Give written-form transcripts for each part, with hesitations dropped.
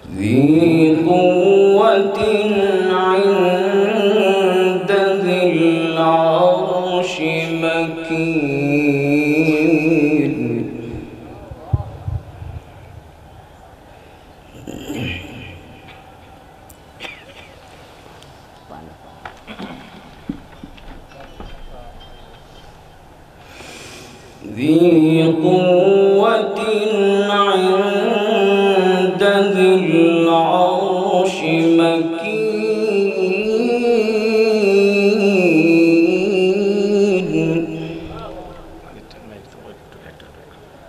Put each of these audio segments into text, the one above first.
ذي قوة عند ذي العرش مكين ذي قوة عند ذي العرش مكين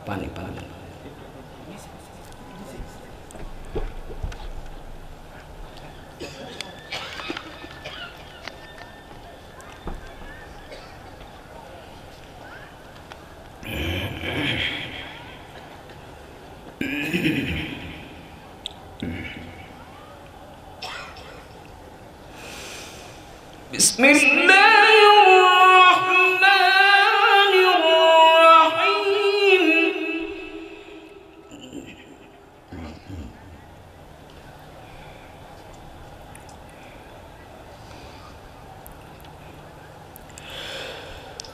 পানি পানি بسم الله الرحمن الرحيم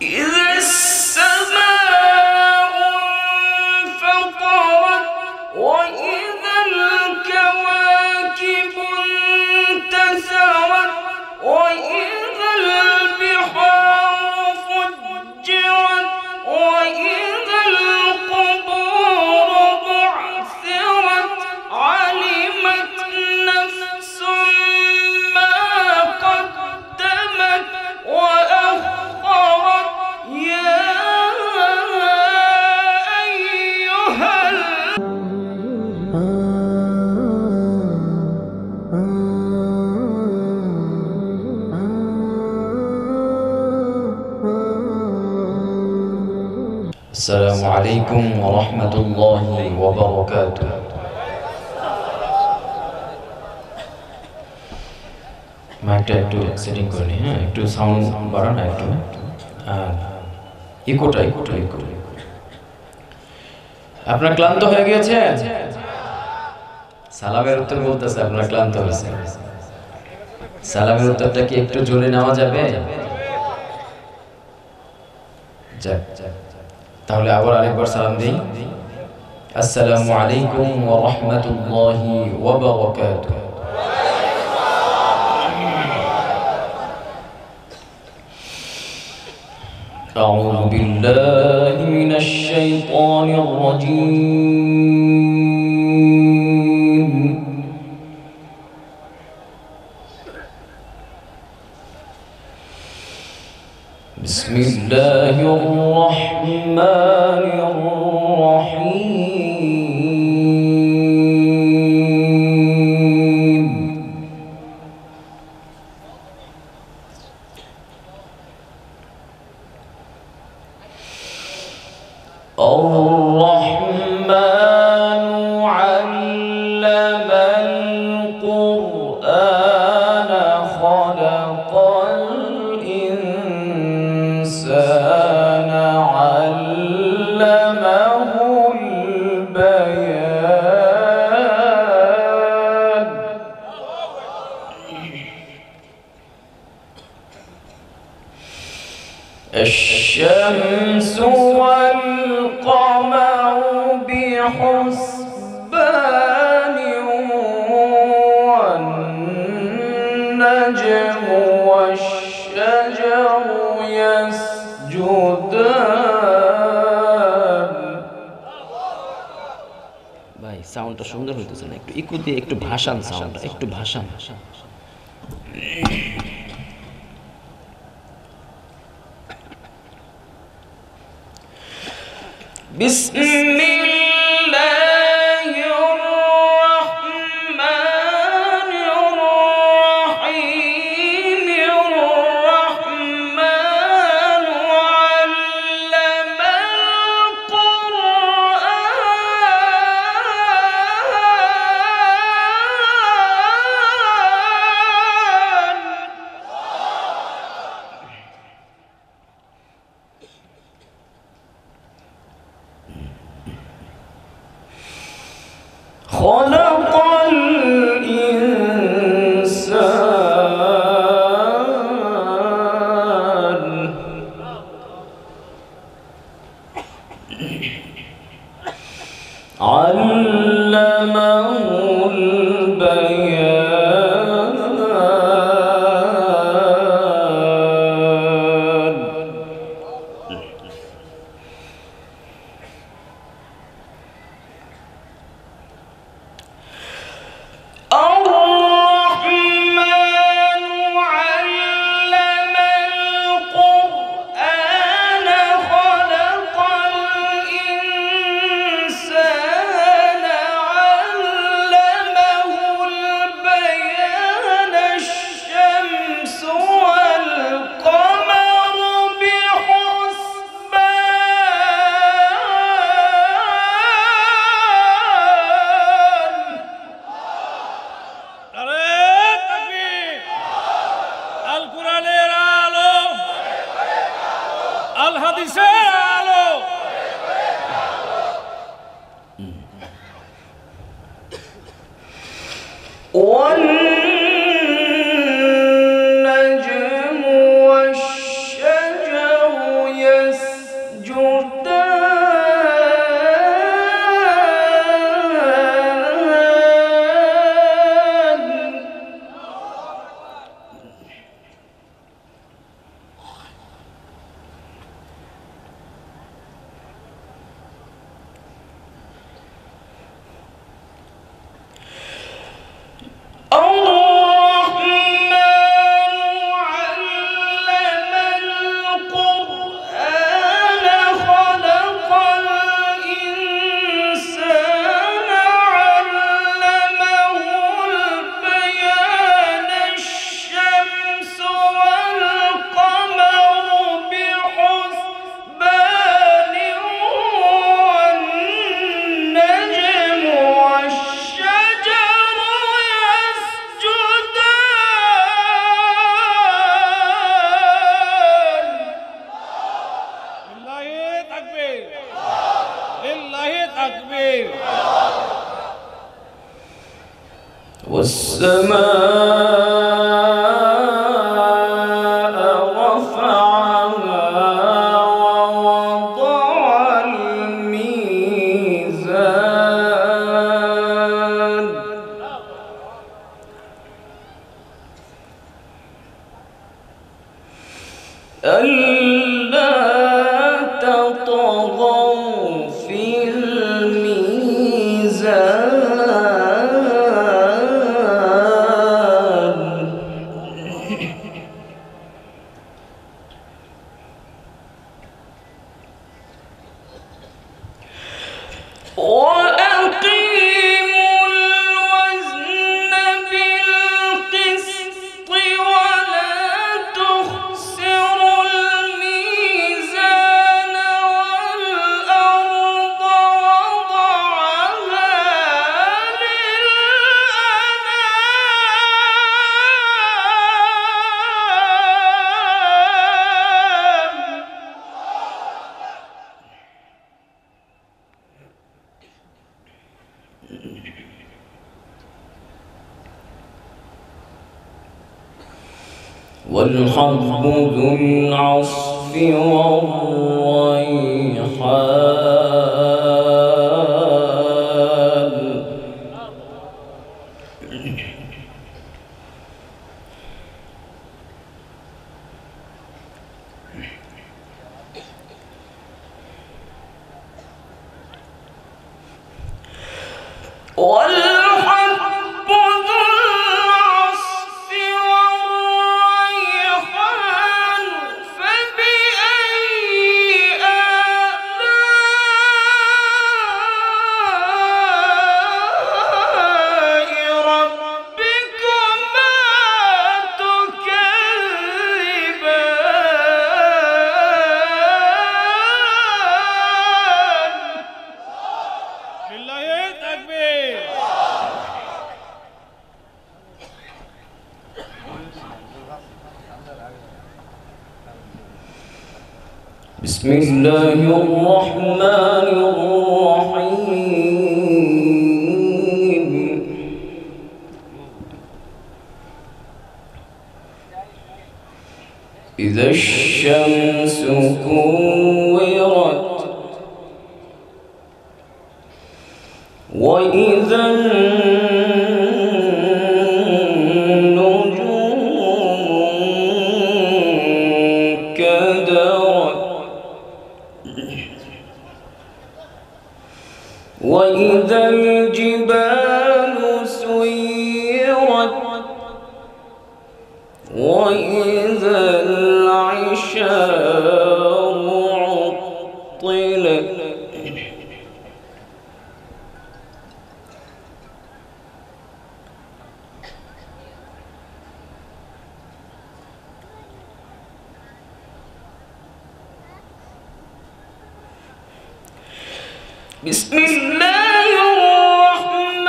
إذا السماء انفطرت وإذا الكواكب انتثرت وإذا البحار فجرت وإذا القبور بعثرت علمت نفس ما قدمت وأخرت يا أيها السلام عليكم ورحمة الله وبركاته মাইকটা একটু সেটিং করে নি হ্যাঁ একটু সাউন্ড বাড়ান একটু ইকোটা আপনারা ক্লান্ত হয়ে গিয়েছেন সালামের উত্তর বলতেছে আপনারা ক্লান্ত হয়েছে সালামের উত্তরটা কি একটু জোরে নেওয়া যাবে যাক তাহলে আবার আরেকবার সালাম দেই আসসালামু আলাইকুম ওয়া রাহমাতুল্লাহি ওয়া বারাকাতুহু أعوذ بالله من الشيطان الرجيم بسم الله الرحمن الرحيم الرحمن علم القرآن خلق الإنسان علمه البيان الشمس والقمر بحسبان والنجم والشجر يسجدان ভাই সাউন্ডটা সুন্দর হইতেছে না একটু ইকো দিয়ে একটু ভাষান সাউন্ডটা একটু ভাষান بسم الله الرحمن الرحيم الرحمن علم القرآن والنجم والشجر يسجدان والسماء رفعها ووضع الميزان ألا تطغوا في الميزان وأقيموا الوزن بالقسط ولا تخسروا الميزان والأرض وضعها والحب ذو العصف والريحان والحب ذو العصف والريحان فبأي آلاء ربكما تكذبان لله تكبير. بسم الله الرحمن الرحيم إذا الشمس كورت وإذا النجوم كدرت وإذا الجبال سيرت وإذا العشار عطلت بسم الله الرحمن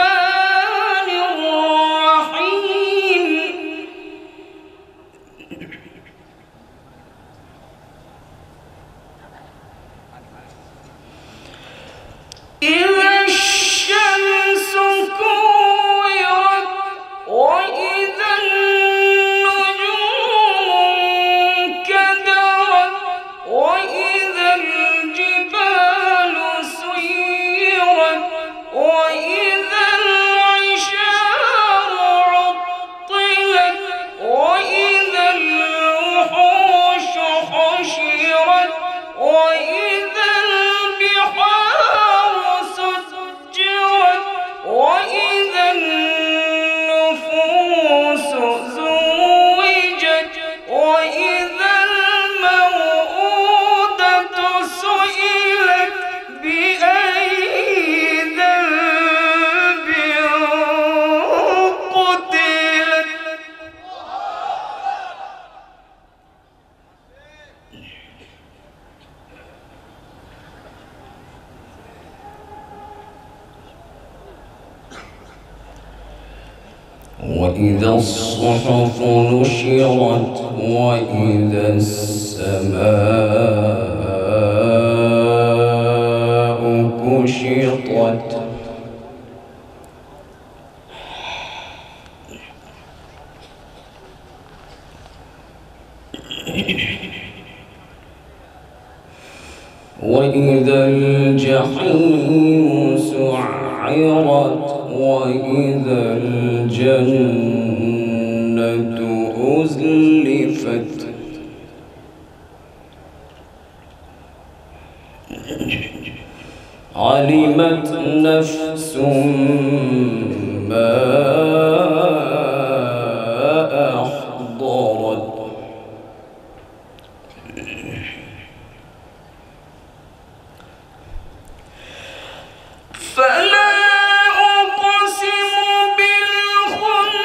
الرحيم إذا الشمس كورت وإذا الصحف نشرت وإذا السماء كشطت وإذا الجحيم سعرت وإذا الجنة أزلفت علمت نفس ما أحضرت فلا أقسم بالخنس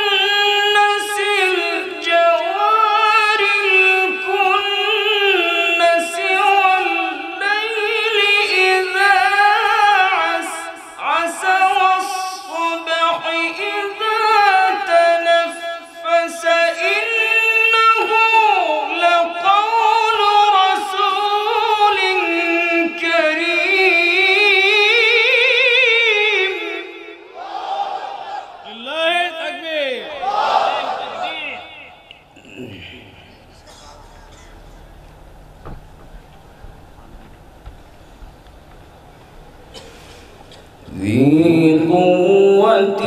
الجوار الكنس والليل إذا عسعس والصبح إذا تنفس إنه لقول رسول كريم. لله تكبير. ذي قوة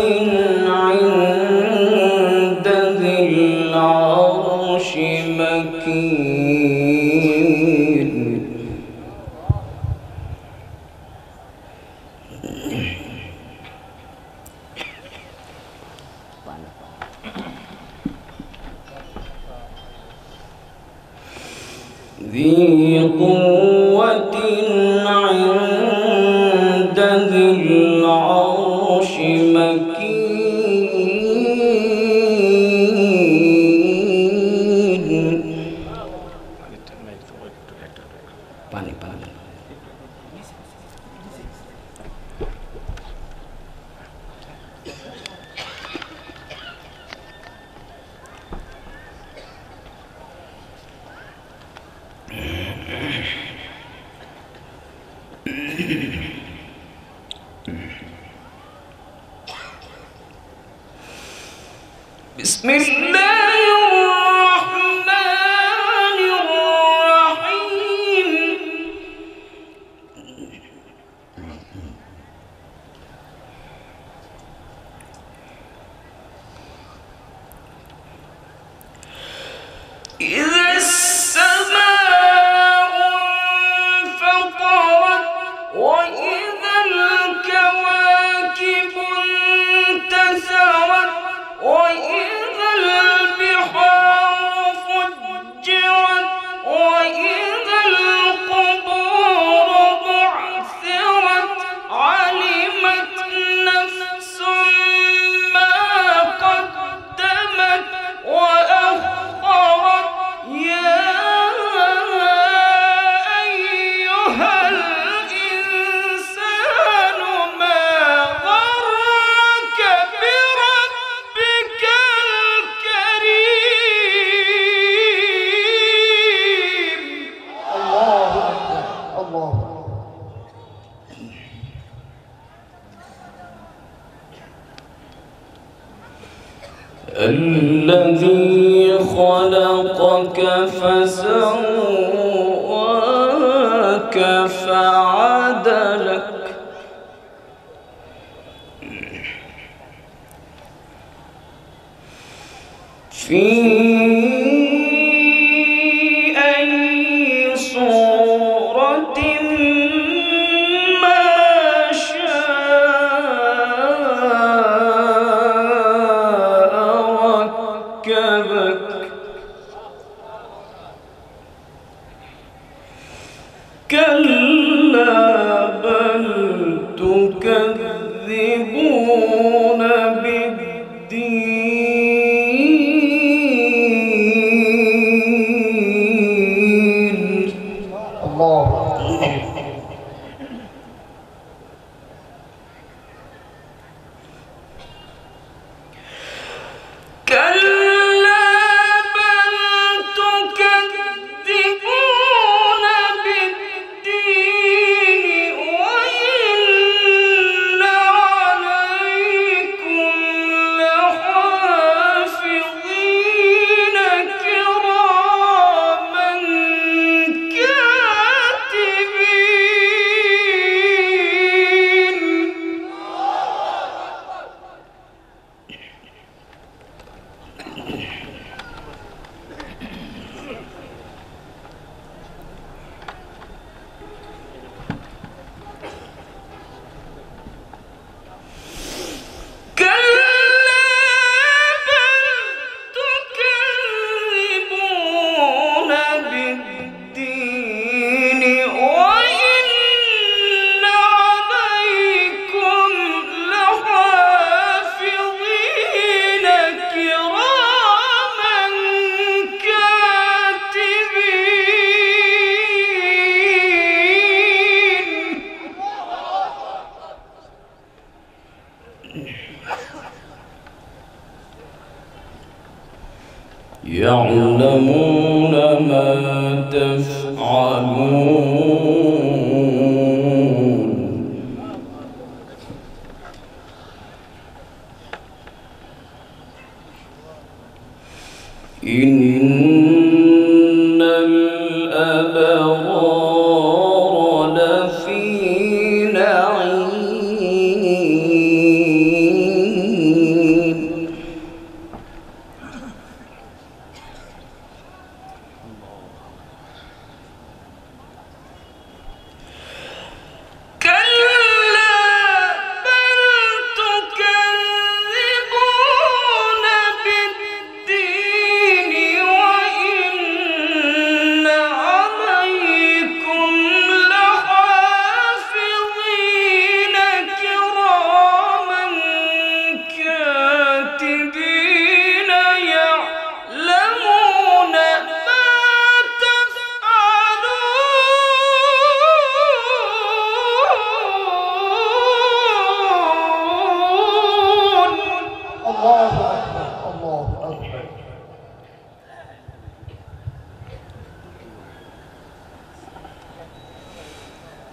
عند ذي العرش مكين ذي قوة عند ذي العرش مكين. পানি পানি بسم الله الرحمن الرحيم. إذا السماء انفطرت وإذا الكواكب انتثرت وإذا البحار فجرت وإذا القبور بعثرت علمت نفس ما قدمت وأخرت يا أيها الإنسان ما غرك بربك الكريم. الله أكبر الله أكبر. الذي خلقك فسواك فعدلك في أي صورة ما شاء ركبك كلا بل تكذبون بالدين يعلمون ما تفعلون إن الأبرار لفي نعيم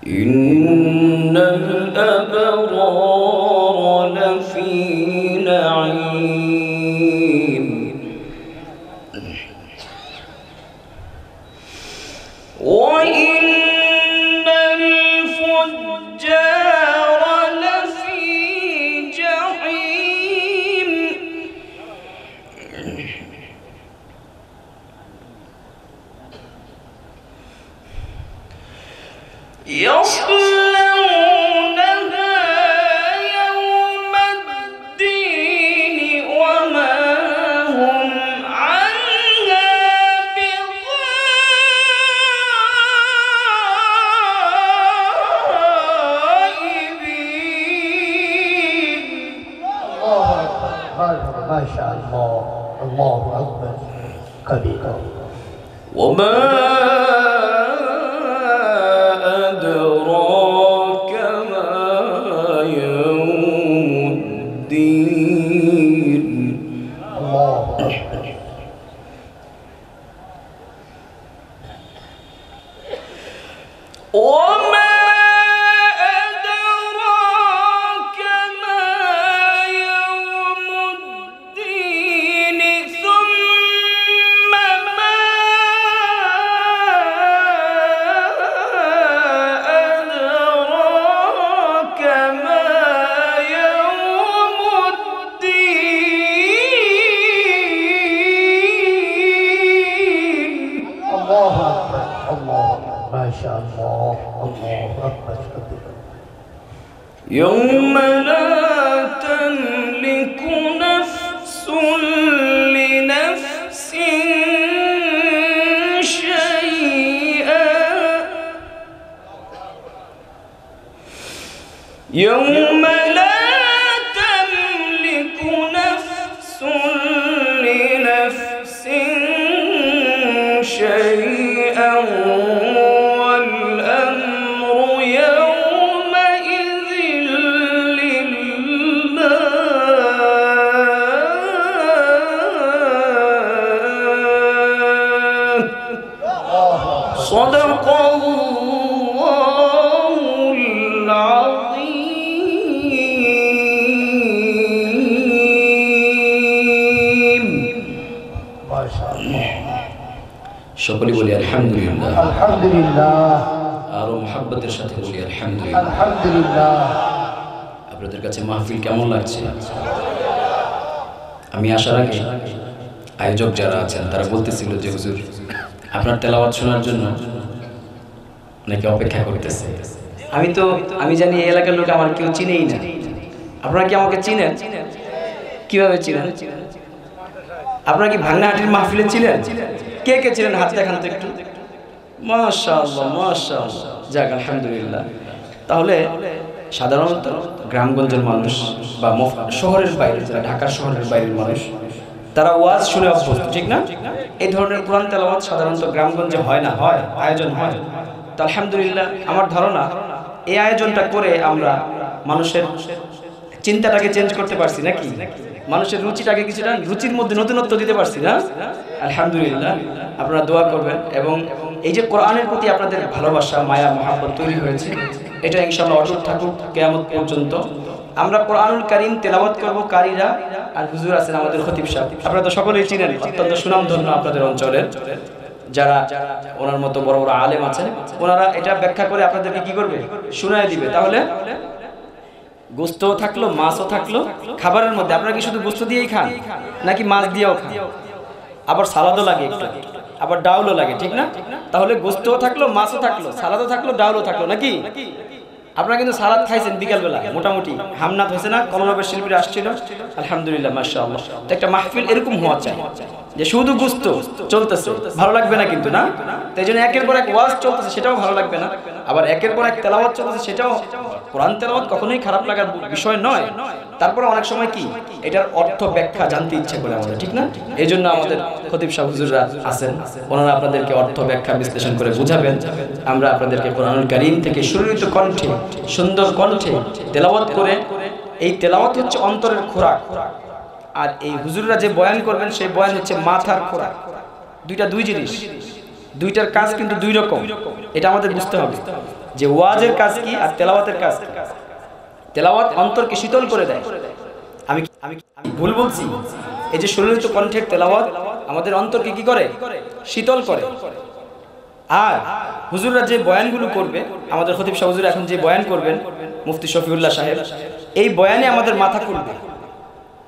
إن الأبرار لفي نعيم وإن الفجار لفي جحيم يصلونها يوم الدين وما هم عنها بغائبين. الله أكبر ما شاء الله. الله أكبر كبيرا. وما أدراك ما يوم الدين. الله أكبر. وما أدراك ما يوم الدين ثم ما أدراك ما يوم الدين. الله أكبر. الله أكبر ما شاء الله. الله أكبر كبيرا. يوم لا تملك نفس لنفس شيئا. يوم لا تملك نفس لنفس شيئا والأمر يومئذ لله. صدق الله العظيم. ما شاء الله. সকলে বলি আলহামদুলিল্লাহ। আলহামদুলিল্লাহ। আরো মোহাব্বতের সাথে বলি আলহামদুলিল্লাহ। আলহামদুলিল্লাহ। আপনাদের কাছে মাহফিল কেমন লাগছে? আমি আসার আগে আয়োজক যারা আছেন তারা বলতেছিল যে হুজুর আপনার তেলাওয়াত শোনার জন্য অনেকে অপেক্ষা করতেছে। আমি জানি এই এলাকার লোক আমার কেউ চিনেই না। আপনারা কি আমাকে চিনেন? কিভাবে চিনেন? আপনারা কি ভাঙ্গাহাটির মাহফিলে ছিলেন? কে কে ছিলেন হাত দেখান তো একটু। মাশাআল্লাহ মাশাআল্লাহ, যাক আলহামদুলিল্লাহ। তাহলে সাধারণত গ্রামগঞ্জের মানুষ বা শহরের বাইরে, যারা ঢাকার শহরের বাইরের মানুষ, তারা ওয়াজ শুনে অভ্যস্ত, ঠিক না? এই ধরনের কোরআন তেলাওয়াত সাধারণত গ্রামগঞ্জে হয় না, হয় আয়োজন হয়। তো আলহামদুলিল্লাহ, আমার ধারণা এই আয়োজনটা করে আমরা মানুষের চিন্তাটাকে চেঞ্জ করতে পারছি নাকি? মানুষের রুচিটাকে কিছুটা রুচির মধ্যে নতুনত্ব দিতে পারছি না? আলহামদুলিল্লাহ। আপনারা দোয়া করবেন এবং এই যে কোরআনের প্রতি আপনাদের ভালোবাসা, মায়া, মহব্বত তৈরি হয়েছে, এটা ইনশাআল্লাহ অটুট থাকুক কিয়ামত পর্যন্ত। আমরা কোরআনুল কারীম তেলাওয়াত করব কারীরা, আর হুজুর আছেন আমাদের খতিব সাহেব, আপনারা তো সকলেই চিনেন, অত্যন্ত সুনামধন্য আপনাদের অঞ্চলের যারা ওনার মতো বড় বড় আলেম আছেন, ওনারা এটা ব্যাখ্যা করে আপনাদেরকে কি করবে, শোনায় দিবে। তাহলে গোশতও থাকলো, মাছও থাকলো খাবারের মধ্যে। আপনারা কি শুধু গোশত দিয়েই খান নাকি মাছ দিয়েও খান? আবার সালাদও লাগে একটু, আবার ডাউলও লাগে, ঠিক না? তাহলে গোশতও থাকলো, মাছও থাকলো, সালাদও থাকলো, ডাউলও থাকলো নাকি? আপনারা কিন্তু সালাদ খাইছেন বিকালবেলা, মোটামুটি হামনাত হয়েছে না? কলরবের শিল্পীরা আসছিল, আলহামদুলিল্লাহ, মাশাআল্লাহ। তো একটা মাহফিল এরকম হওয়া চাই যে শুধু গোশত চলতেছে, ভালো লাগবে না কিন্তু, না? তাই জন্য একের পর এক ওয়াজ চলতেছে, সেটাও ভালো লাগবে না। আবার একের পর এক তেলাওয়াত চলতেছে, সেটাও, কোরআন তেলাওয়াত কখনোই খারাপ লাগার বিষয় নয়। তারপরে অনেক সময় কি এটার অর্থ ব্যাখ্যা জানতে ইচ্ছে করে আমাদের, ঠিক না? এই জন্য আমাদের খতিব সাহেব হুজুররা আছেন, ওনারা আপনাদেরকে অর্থ ব্যাখ্যা বিশ্লেষণ করে বুঝাবেন। আমরা আপনাদেরকে কোরআনুল কারীম থেকে সুরিত কণ্ঠে, সুন্দর কণ্ঠে তেলাওয়াত করে, এই তেলাওয়াত হচ্ছে অন্তরের খোরাক, আর এই হুজুররা যে বয়ান করবেন সেই বয়ান হচ্ছে মাথার খোরাক। দুইটা দুই জিনিস, দুইটার কাজ কিন্তু দুই রকম। এটা আমাদের বুঝতে হবে যে ওয়াজের কাজ কি আর তেলাওয়াতের কাজ কি। তেলাওয়াত অন্তরকে শীতল করে দেয়। আমি আমি ভুল বলছি? এই যে সুরিত কণ্ঠের তেলাওয়াত আমাদের অন্তরকে কি করে, শীতল করে। আর হুজুররা যে বয়ানগুলো করবে, আমাদের খতিব সাহেব হুজুর এখন যে বয়ান করবেন, মুফতি শফিউল্লাহ সাহেব, এই বয়ানে আমাদের মাথা খুলবে,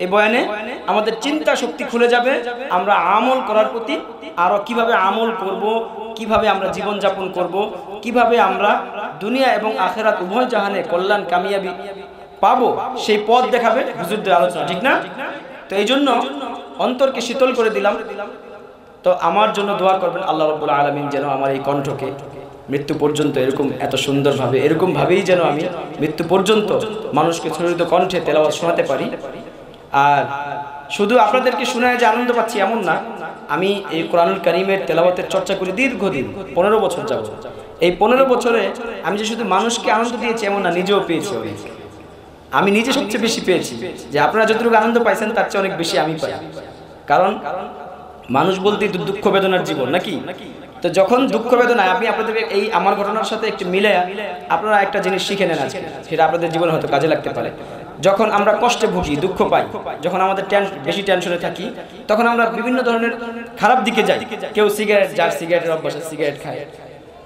এই বয়ানে আমাদের চিন্তা শক্তি খুলে যাবে। আমরা আমল করার প্রতি আরো কিভাবে আমল করব, কিভাবে আমরা জীবন যাপন করব, কিভাবে আমরা দুনিয়া এবং আখিরাত উভয় জাহানে কল্যাণ কামিয়াবি পাবো, সেই পথ দেখাবে হুজুরদের আলোচনা, ঠিক না? তো এই জন্য অন্তরকে শীতল করে দিলাম। তো আমার জন্য দোয়া করবেন, আল্লাহ রাব্বুল আলামিন যেন আমার এই কণ্ঠকে মৃত্যু পর্যন্ত এরকম এত সুন্দরভাবে, এরকম ভাবেই যেন আমি মৃত্যু পর্যন্ত মানুষকে সুরিত কণ্ঠে তেলাওয়াত শোনাতে পারি। আর শুধু আপনাদেরকে শোনায় যে আনন্দ পাচ্ছি এমন না, আমি এই কোরআনুল কারীমের তেলাওয়াতের চর্চা করি দীর্ঘদিন, 15 বছর যাব। এই 15 বছরে আমি যে শুধু মানুষকে আনন্দ দিয়েছি এমন না, নিজেও পেয়েছি অনেক। আমি নিজে সবচেয়ে বেশি পেয়েছি, যে আপনারা যতটুকু আনন্দ পাইছেন তার চেয়ে অনেক বেশি আমি পাই। কারণ মানুষ বলতেই তো দুঃখ বেদনার জীবন, নাকি? তো যখন দুঃখ বেদনা, আমি আপনাদেরকে এই আমার ঘটনার সাথে একটু মিলে আপনারা একটা জিনিস শিখে নেন আজকে, সেটা আপনাদের জীবনে হয়তো কাজে লাগতে পারে। যখন আমরা কষ্টে ভুগি, দুঃখ পাই, যখন আমাদের বেশি টেনশনে থাকি, তখন আমরা বিভিন্ন ধরনের খারাপ দিকে যাই। কেউ সিগারেট, যার সিগারেটের অভ্যাস সিগারেট খায়,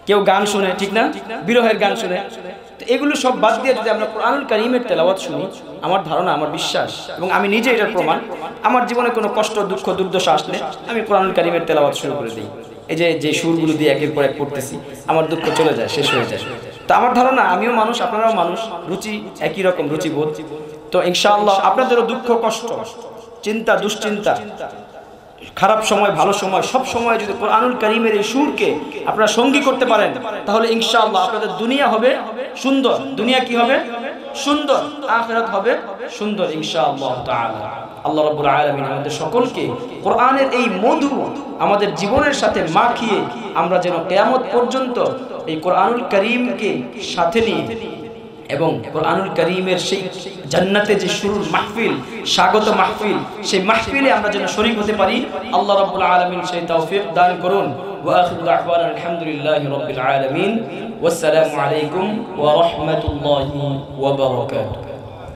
কেউ গান শুনে, ঠিক না, বিরহের গান শুনে। তো এগুলো সব বাদ দিয়ে যদি আমরা কোরআনুল কারীমের তেলাওয়াত শুনি, আমার ধারণা, আমার বিশ্বাস, এবং আমি নিজে এটার প্রমাণ, আমার জীবনে কোনো কষ্ট, দুঃখ, দুর্দশা আসলে আমি কোরআনুল কারীমের তেলাওয়াত শুরু করে দিই। এই যে সুরগুলো দিয়ে একের পর এক পড়তেছি, আমার দুঃখ চলে যায়, শেষ হয়ে যায়। তো আমার ধারণা আমিও মানুষ, আপনারাও মানুষ, রুচি একই রকম, রুচিবোধ। তো ইনশাআল্লাহ আপনাদেরও দুঃখ, কষ্ট, চিন্তা, দুশ্চিন্তা, খারাপ সময়, ভালো সময়, সব সময় যদি কোরআনুল কারীমের এই সুরকে আপনারা সঙ্গী করতে পারেন, তাহলে ইনশাআল্লাহ আপনাদের দুনিয়া হবে সুন্দর। দুনিয়া কি হবে? সুন্দর। আখিরাত হবে সুন্দর ইনশাআল্লাহ তাআলা। আল্লাহ রাব্বুল আলামিন আমাদের সকলকে কোরআনের এই মধু আমাদের জীবনের সাথে মাখিয়ে আমরা যেন কিয়ামত পর্যন্ত এই কোরআনুল কারীমকে সাথে নিয়ে এবং কোরআনুল কারীমের সেই জান্নাতে যে শুরুর মাহফিল, স্বাগত মাহফিল, সেই মাহফিলে আমরা যেন শরীক হতে পারি। আল্লাহ রাব্বুল আলামিন সেই তৌফিক দান করুন। ওয়া আখিরু দাওয়ানা আলহামদুলিল্লাহি রাব্বিল আলামিন। ওয়াসসালামু আলাইকুম ওয়া রাহমাতুল্লাহি ওয়া বারাকাতুহু।